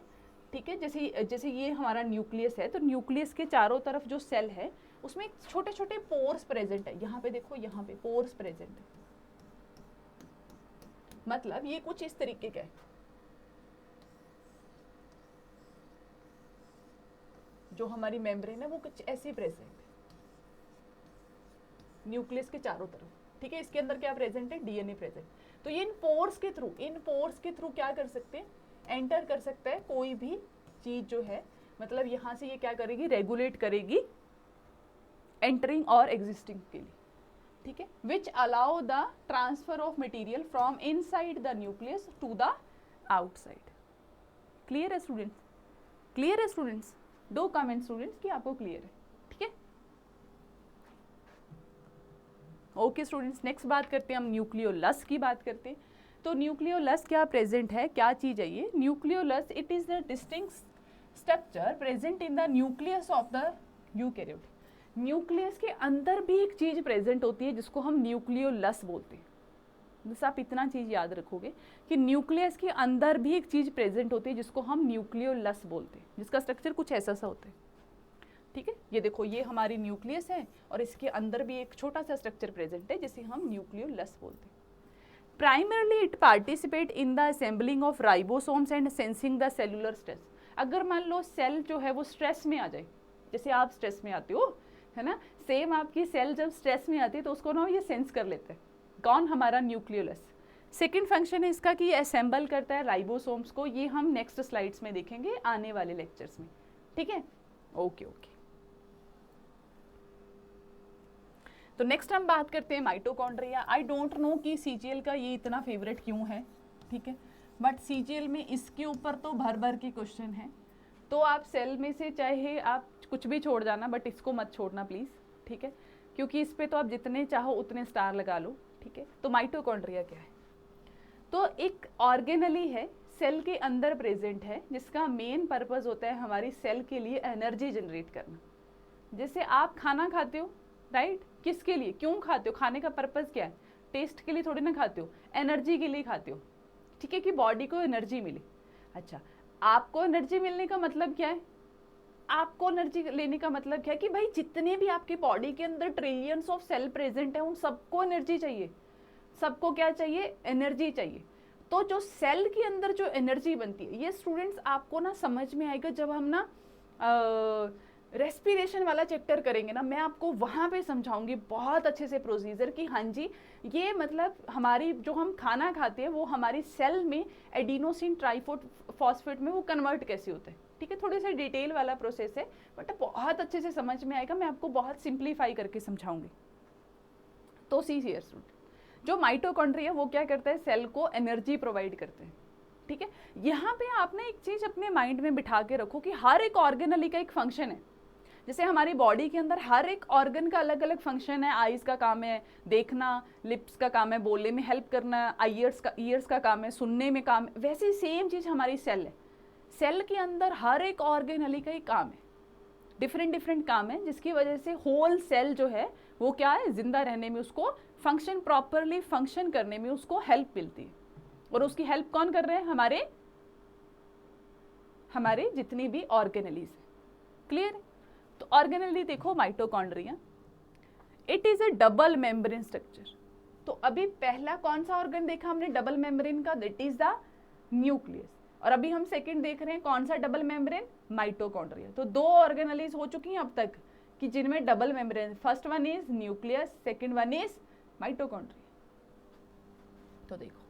ठीक है, जैसे ये हमारा न्यूक्लियस है, तो न्यूक्लियस के चारों तरफ जो सेल है उसमें छोटे छोटे पोर्स प्रेजेंट है। यहाँ पे देखो, यहाँ पे पोर्स प्रेजेंट है, मतलब ये कुछ इस तरीके का है, जो हमारी मेम्ब्रेन है वो कुछ ऐसे प्रेजेंट है न्यूक्लियस के चारों तरफ, ठीक है। इसके अंदर क्या प्रेजेंट है, डीएनए प्रेजेंट। तो ये इन पोर्स के थ्रू क्या कर सकते हैं, एंटर कर सकता है कोई भी चीज जो है, मतलब यहाँ से ये क्या करेगी, रेगुलेट करेगी एंटरिंग और एग्जिस्टिंग के लिए, ठीक है, which allow the transfer of material from inside the nucleus to the outside. Clear है स्टूडेंट्स, क्लियर है स्टूडेंट्स, दो कमेंट स्टूडेंट्स कि आपको क्लियर है, ठीक है। ओके स्टूडेंट्स, नेक्स्ट बात करते हैं हम न्यूक्लियोलस की बात करते हैं। तो न्यूक्लियोलस क्या प्रेजेंट है, क्या चीज है ये nucleolus? It is the distinct structure present in the nucleus of the eukaryote. Nucleus के अंदर भी एक चीज प्रेजेंट होती है जिसको हम न्यूक्लियोलस बोलते हैं। बस आप इतना चीज याद रखोगे कि न्यूक्लियस के अंदर भी एक चीज प्रेजेंट होती है जिसको हम न्यूक्लियोलस बोलते हैं, जिसका स्ट्रक्चर कुछ ऐसा सा होता है, ठीक है। ये देखो, ये हमारी न्यूक्लियस है और इसके अंदर भी एक छोटा सा स्ट्रक्चर प्रेजेंट है जिसे हम न्यूक्लियोलस बोलते हैं। Primarily it participate in the assembling of ribosomes and sensing the cellular stress. अगर मान लो सेल जो है वो स्ट्रेस में आ जाए, जैसे आप स्ट्रेस में आते हो, है ना, सेम आपकी सेल जब स्ट्रेस में आती है तो उसको ना ये सेंस कर लेते हैं, कौन, हमारा न्यूक्लियोलस। सेकेंड फंक्शन है इसका कि ये असेंबल करता है राइबोसोम्स को, ये हम नेक्स्ट स्लाइड्स में देखेंगे आने वाले लेक्चर्स में, ठीक है। ओके ओके, तो नेक्स्ट हम बात करते हैं माइटोकॉन्ड्रिया। आई डोंट नो कि सीजीएल का ये इतना फेवरेट क्यों है, ठीक है, बट सीजीएल में इसके ऊपर तो भर भर के क्वेश्चन है, तो आप सेल में से चाहे आप कुछ भी छोड़ जाना, बट इसको मत छोड़ना प्लीज़, ठीक है, क्योंकि इस पे तो आप जितने चाहो उतने स्टार लगा लो, ठीक है। तो माइटोकॉन्ड्रिया क्या है? तो एक ऑर्गेनली है सेल के अंदर प्रेजेंट है, जिसका मेन पर्पस होता है हमारी सेल के लिए एनर्जी जनरेट करना। जैसे आप खाना खाते हो, राइट, किसके लिए, क्यों खाते हो, खाने का पर्पस क्या है, टेस्ट के लिए थोड़ी ना खाते हो, एनर्जी के लिए खाते हो, ठीक है, कि बॉडी को एनर्जी मिले। अच्छा, आपको एनर्जी मिलने का मतलब क्या है, आपको एनर्जी लेने का मतलब क्या है कि भाई जितने भी आपके बॉडी के अंदर ट्रिलियंस ऑफ सेल प्रेजेंट है, उन सबको एनर्जी चाहिए। सबको क्या चाहिए, एनर्जी चाहिए। तो जो सेल के अंदर जो एनर्जी बनती है, ये स्टूडेंट्स आपको ना समझ में आएगा जब हम ना रेस्पिरेशन वाला चैप्टर करेंगे ना, मैं आपको वहाँ पे समझाऊंगी बहुत अच्छे से प्रोसीजर कि हाँ जी, ये मतलब हमारी जो हम खाना खाते हैं वो हमारी सेल में एडिनोसिन ट्राइफॉस्फेट में वो कन्वर्ट कैसे होता है, ठीक है। थोड़े से डिटेल वाला प्रोसेस है, बट बहुत अच्छे से समझ में आएगा, मैं आपको बहुत सिंप्लीफाई करके समझाऊंगी। तो सी हियर स्टूडेंट, जो माइटोकॉन्ड्रिया वो क्या करता है, सेल को एनर्जी प्रोवाइड करते हैं, ठीक है। यहाँ पे आपने एक चीज अपने माइंड में बिठा के रखो कि हर एक ऑर्गेनली का एक फंक्शन है। जैसे हमारी बॉडी के अंदर हर एक ऑर्गन का अलग अलग फंक्शन है। आईज का काम है देखना, लिप्स का काम है बोलने में हेल्प करना, ईयर्स का काम है सुनने में काम है, वैसे सेम चीज हमारी सेल है। सेल के अंदर हर एक ऑर्गेनली का ही काम है, डिफरेंट काम है, जिसकी वजह से होल सेल जो है वो क्या है, जिंदा रहने में, उसको फंक्शन प्रॉपरली फंक्शन करने में उसको हेल्प मिलती है। और उसकी हेल्प कौन कर रहे हैं, हमारे जितनी भी ऑर्गेनलीज है। क्लियर? तो ऑर्गेनली देखो mitochondria, it is a double membrane structure. तो अभी पहला कौन सा ऑर्गन देखा हमने डबल मेम्ब्रेन का, दैट इज द न्यूक्लियस। और अभी हम सेकंड देख रहे हैं कौन सा डबल मेम्ब्रेन, माइटोकॉन्ड्रिया। तो दो ऑर्गेनलीज हो चुकी हैं अब तक कि जिनमें double membrane, first one is nucleus, second one is mitochondria. तो देखो,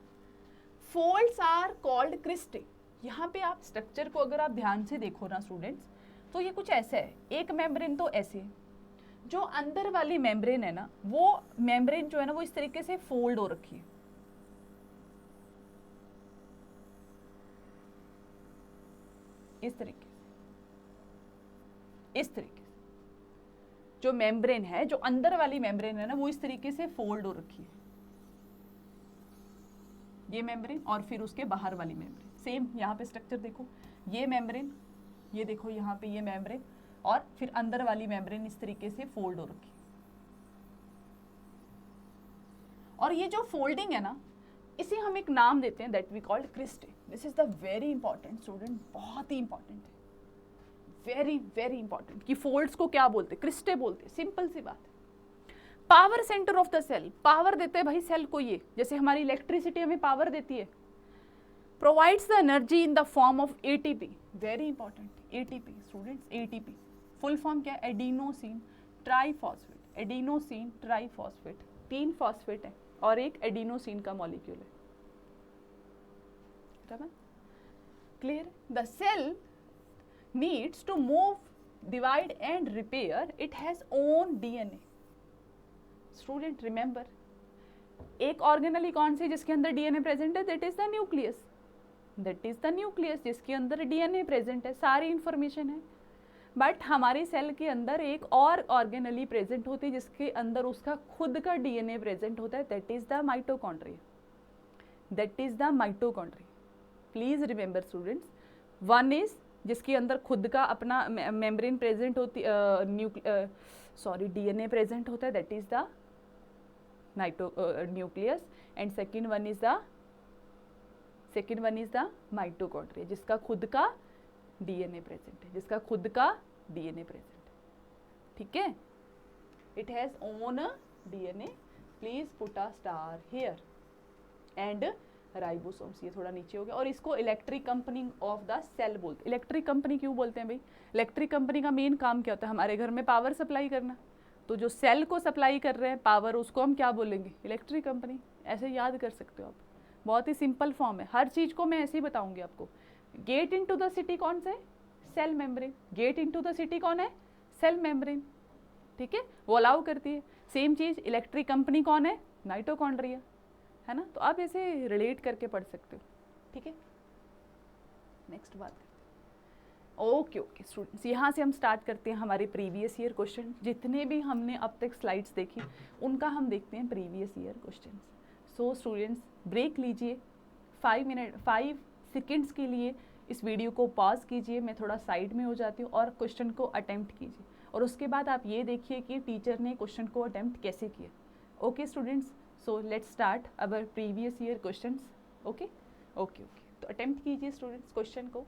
फोल्ड्स आर कॉल्ड क्रिस्टे। यहाँ पे आप स्ट्रक्चर को अगर आप ध्यान से देखो ना स्टूडेंट्स, तो ये कुछ ऐसे है, एक मेम्ब्रेन तो ऐसे है, जो अंदर वाली मेम्ब्रेन है ना, वो मेम्ब्रेन जो है ना वो इस तरीके से फोल्ड हो रखी है, इस तरीके से जो मेम्ब्रेन है, जो अंदर वाली मेम्ब्रेन है ना, वो इस तरीके से फोल्ड हो रखी है, ये मेम्ब्रेन और फिर उसके बाहर वाली मेम्ब्रेन। सेम यहाँ पे स्ट्रक्चर देखो, ये मेम्ब्रेन, ये देखो यहाँ पे ये मेम्ब्रेन, और फिर अंदर वाली मेम्ब्रेन इस तरीके से फोल्ड हो रखी। और ये जो फोल्डिंग है ना, इसे हम एक नाम देते हैं, that we called cristae. This is the very important student, बहुत ही इंपॉर्टेंट है, वेरी इंपॉर्टेंट, कि फोल्ड्स को क्या बोलते हैं, क्रिस्टे बोलते हैं। सिंपल सी बात है। Power centre of the cell, power देते हैं भाई सेल को, ये जैसे हमारी इलेक्ट्रिसिटी हमें पावर देती है। Provides the energy in the form of ATP, very important, ATP students, ATP full form क्या है, adenosine triphosphate. Adenosine triphosphate, 3 phosphate है और एक एडिनोसिन का मॉलिक्यूल है, clear. The cell needs to move, divide and repair, it has own DNA. Student remember, एक organelle कौन सी जिसके अंदर डीएनए प्रेजेंट है, that is the nucleus, that is the nucleus, जिसके अंदर डीएनए प्रेजेंट है, सारी इंफॉर्मेशन है। बट हमारी सेल के अंदर एक और ऑर्गेनली प्रेजेंट होती है जिसके अंदर उसका खुद का डीएनए प्रेजेंट होता है, that is the mitochondria, that is the mitochondria. Please remember students, one is जिसके अंदर खुद का अपना मेम्ब्रेन प्रेजेंट होती, डीएनए प्रेजेंट होता है, that is the nucleus, and second one is the mitochondria, जिसका खुद का डीएनए प्रेजेंट है, जिसका खुद का डीएनए प्रेजेंट है, ठीक है। It has own DNA, please put a star here, and ribosomes, ये थोड़ा नीचे हो गया। और इसको electric company of the cell बोलते हैं। इलेक्ट्रिक कंपनी क्यों बोलते हैं भाई, इलेक्ट्रिक कंपनी का मेन काम क्या होता है, हमारे घर में पावर सप्लाई करना। तो जो सेल को सप्लाई कर रहे हैं पावर, उसको हम क्या बोलेंगे, इलेक्ट्रिक कंपनी। ऐसे याद कर सकते हो आप, बहुत ही सिंपल फॉर्म है, हर चीज को मैं ऐसे ही बताऊंगी आपको। गेट इनटू द सिटी कौन सा है, cell membrane. Gate into the city कौन है, सेल मेम्ब्रेन, ठीक है, वो अलाउ करती है। सेम चीज इलेक्ट्रिक कंपनी कौन है, माइटोकॉन्ड्रिया, है ना। तो आप ऐसे रिलेट करके पढ़ सकते हो, ठीक है। नेक्स्ट बात करते हैं। ओके स्टूडेंट्स, यहाँ से हम स्टार्ट करते हैं हमारे प्रीवियस ईयर क्वेश्चन। जितने भी हमने अब तक स्लाइड्स देखी उनका हम देखते हैं previous year question. So students break लीजिए, 5 सेकंड्स के लिए इस वीडियो को पॉज कीजिए, मैं थोड़ा साइड में हो जाती हूँ, और क्वेश्चन को अटेम्प्ट कीजिए, और उसके बाद आप ये देखिए कि टीचर ने क्वेश्चन को अटेम्प्ट कैसे किया। Okay students, so let's start our previous year questions. Okay okay okay, तो अटेम्प्ट कीजिए स्टूडेंट्स क्वेश्चन को।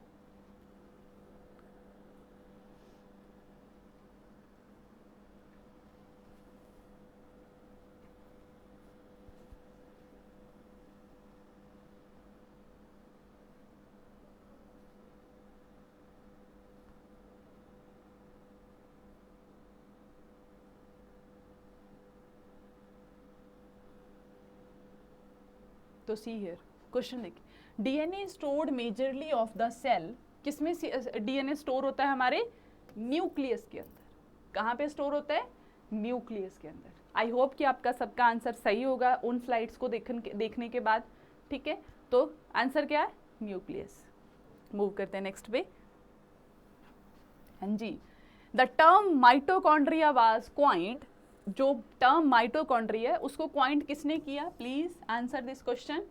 तो सी हियर क्वेश्चन देखिए, DNA stored majorly of the cell, किसमें डीएनए स्टोर होता है? हमारे न्यूक्लियस के अंदर। कहाँ पे स्टोर होता है? न्यूक्लियस के अंदर। आई होप कि आपका सबका आंसर सही होगा उन स्लाइड्स को देखने के बाद। ठीक है, तो आंसर क्या है? न्यूक्लियस। मूव करते हैं नेक्स्ट पे। हाँ जी, the term mitochondria was coined, जो टर्म माइटोकॉन्ड्रिया है उसको क्वाइंट किसने किया? Please answer this question.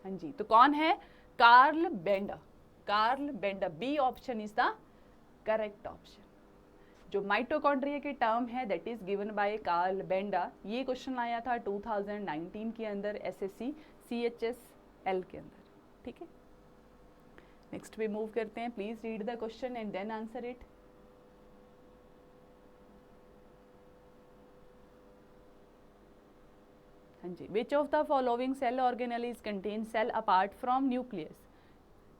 हाँ जी, तो कौन है? Carl Bender. Carl Bender, B option is the correct option. जो माइटोकॉन्ड्रिया के टर्म है that is given by Carl Bender. ये क्वेश्चन आया था 2019 के अंदर एसएससी CHSL के अंदर। ठीक है, नेक्स्ट पे मूव करते हैं। Please read the question and then answer it. हाँ जी, which of the following cell organelle contain cell apart from nucleus?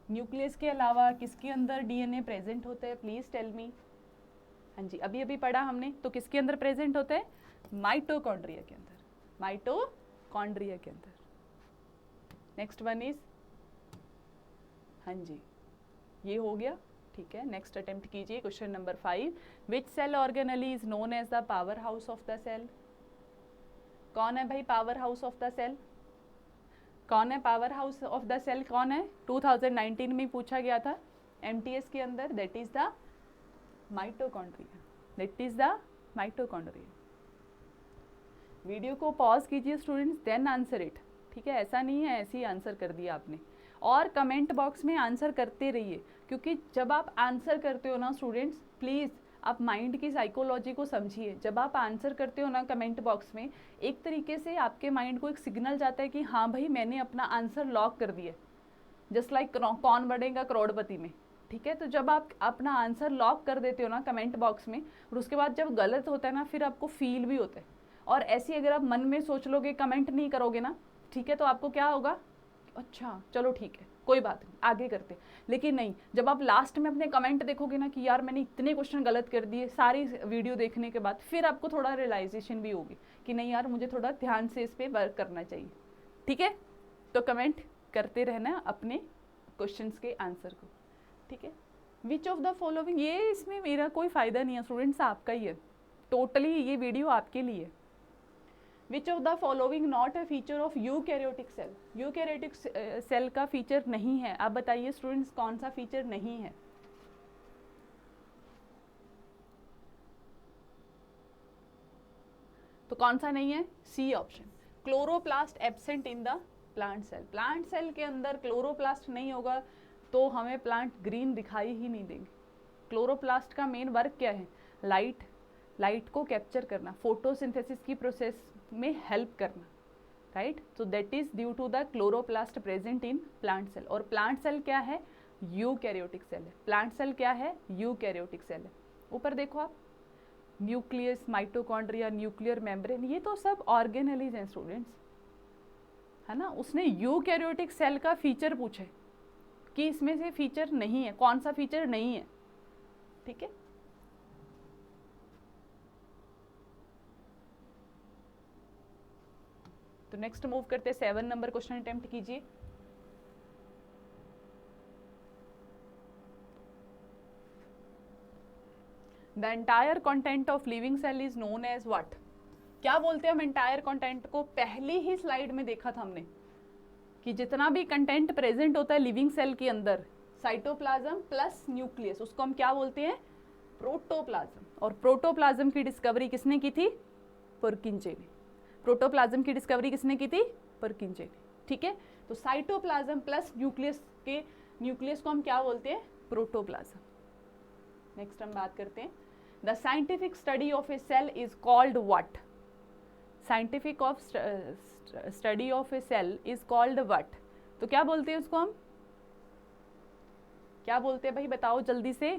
Nucleus के अलावा किसके अंदर डीएनए प्रेजेंट होता है? Please tell me. हाँ जी, अभी अभी पढ़ा हमने, तो किसके अंदर प्रेजेंट होता है? माइटोकॉन्ड्रिया के अंदर। माइटोकॉन्ड्रिया के अंदर। नेक्स्ट वन इज, हाँ जी ये हो गया। ठीक है, नेक्स्ट अटेम्प्ट कीजिए question number 5। Which cell organelle is known as the power house of the cell? कौन है भाई power house of the cell? कौन है power house of the cell? कौन है? 2019 में पूछा गया था MTS के अंदर। That is the mitochondria. That is the mitochondria. Video को पॉज कीजिए स्टूडेंट्स, देन आंसर इट। ठीक है, ऐसा नहीं है ऐसे ही आंसर कर दिया आपने। और कमेंट बॉक्स में आंसर करते रहिए, क्योंकि जब आप आंसर करते हो ना स्टूडेंट्स, प्लीज़ आप माइंड की साइकोलॉजी को समझिए। जब आप आंसर करते हो ना कमेंट बॉक्स में, एक तरीके से आपके माइंड को एक सिग्नल जाता है कि हाँ भाई मैंने अपना आंसर लॉक कर दिया। जस्ट लाइक कौन बढ़ेगा करोड़पति में। ठीक है, तो जब आप अपना आंसर लॉक कर देते हो ना कमेंट बॉक्स में, और उसके बाद जब गलत होता है ना, फिर आपको फील भी होता है। और ऐसे अगर आप मन में सोच लोगे, कमेंट नहीं करोगे ना, ठीक है, तो आपको क्या होगा? अच्छा चलो ठीक है, कोई बात नहीं, आगे करते। लेकिन नहीं, जब आप लास्ट में अपने कमेंट देखोगे ना कि यार मैंने इतने क्वेश्चन गलत कर दिए सारी वीडियो देखने के बाद, फिर आपको थोड़ा रियलाइजेशन भी होगी कि नहीं यार मुझे थोड़ा ध्यान से इस पर वर्क करना चाहिए। ठीक है, तो कमेंट करते रहना अपने क्वेश्चंस के आंसर को। ठीक है, विच ऑफ द फॉलोइंग, ये इसमें मेरा कोई फ़ायदा नहीं है स्टूडेंट्स, आपका ही है। टोटली ये वीडियो आपके लिए। Which of the following not a feature of eukaryotic cell? Eukaryotic cell का फीचर नहीं है। आप बताइए स्टूडेंट्स कौन सा फीचर नहीं है? तो कौन सा नहीं है? C option, chloroplast absent in the plant cell. Plant cell के अंदर क्लोरोप्लास्ट नहीं होगा तो हमें प्लांट ग्रीन दिखाई ही नहीं देंगे। क्लोरोप्लास्ट का मेन वर्क क्या है? लाइट को कैप्चर करना, फोटोसिंथेसिस की प्रोसेस में हेल्प करना, right? So that is due to the chloroplast present in plant cell. और प्लांट सेल क्या है? यूकैरियोटिक सेल है। प्लांट सेल क्या है? यूकैरियोटिक सेल है। ऊपर देखो आप, न्यूक्लियस, माइटोकॉन्ड्रिया, न्यूक्लियर मेम्ब्रेन, ये तो सब ऑर्गेनेलीज हैं स्टूडेंट्स, है ना। उसने यूकैरियोटिक सेल का फीचर पूछे कि इसमें से फीचर नहीं है, कौन सा फीचर नहीं है? ठीक है, तो नेक्स्ट मूव करते हैं 7 नंबर क्वेश्चन अटेम्प्ट कीजिए। The entire content of living cell is known as what? क्या बोलते हैं हम एंटायर कंटेंट को? पहली ही स्लाइड में देखा था हमने कि जितना भी कंटेंट प्रेजेंट होता है लिविंग सेल के अंदर, साइटोप्लाज्म प्लस न्यूक्लियस, उसको हम क्या बोलते हैं? प्रोटोप्लाज्म। और प्रोटोप्लाज्म की डिस्कवरी किसने की थी? पुरकिंजे ने। प्रोटोप्लाज्म की डिस्कवरी किसने की थी? पुरकिंजे ने। ठीक है, तो साइटोप्लाज्म प्लस न्यूक्लियस को हम क्या बोलते हैं? प्रोटोप्लाज्म। नेक्स्ट हम बात करते हैं, the scientific study of a cell is called what? Scientific of study of a cell is called what? तो क्या बोलते हैं उसको हम? क्या बोलते हैं भाई, बताओ जल्दी से।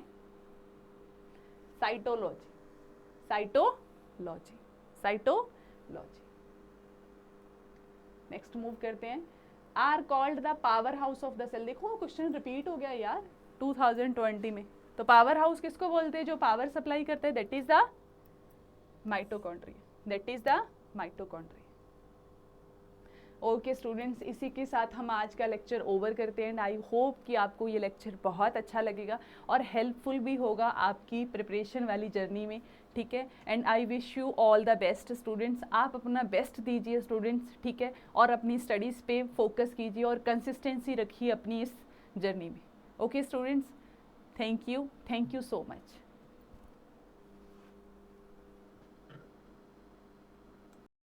Cytology, cytology, cytology. Next move करते हैं, are called the power house of the cell. देखो क्वेश्चन रिपीट हो गया यार 2020 में। तो पावर हाउस किसको बोलते हैं? जो पावर सप्लाई करते हैं, that is the mitochondria, that is the mitochondria. Okay students, इसी के साथ हम आज का लेक्चर ओवर करते हैं एंड आई होप कि आपको ये लेक्चर बहुत अच्छा लगेगा और हेल्पफुल भी होगा आपकी प्रिपरेशन वाली जर्नी में। ठीक है, and I wish you all the best students. आप अपना बेस्ट दीजिए स्टूडेंट्स, ठीक है, और अपनी स्टडीज़ पे फोकस कीजिए और कंसिस्टेंसी रखिए अपनी इस जर्नी में। Okay students, thank you so much.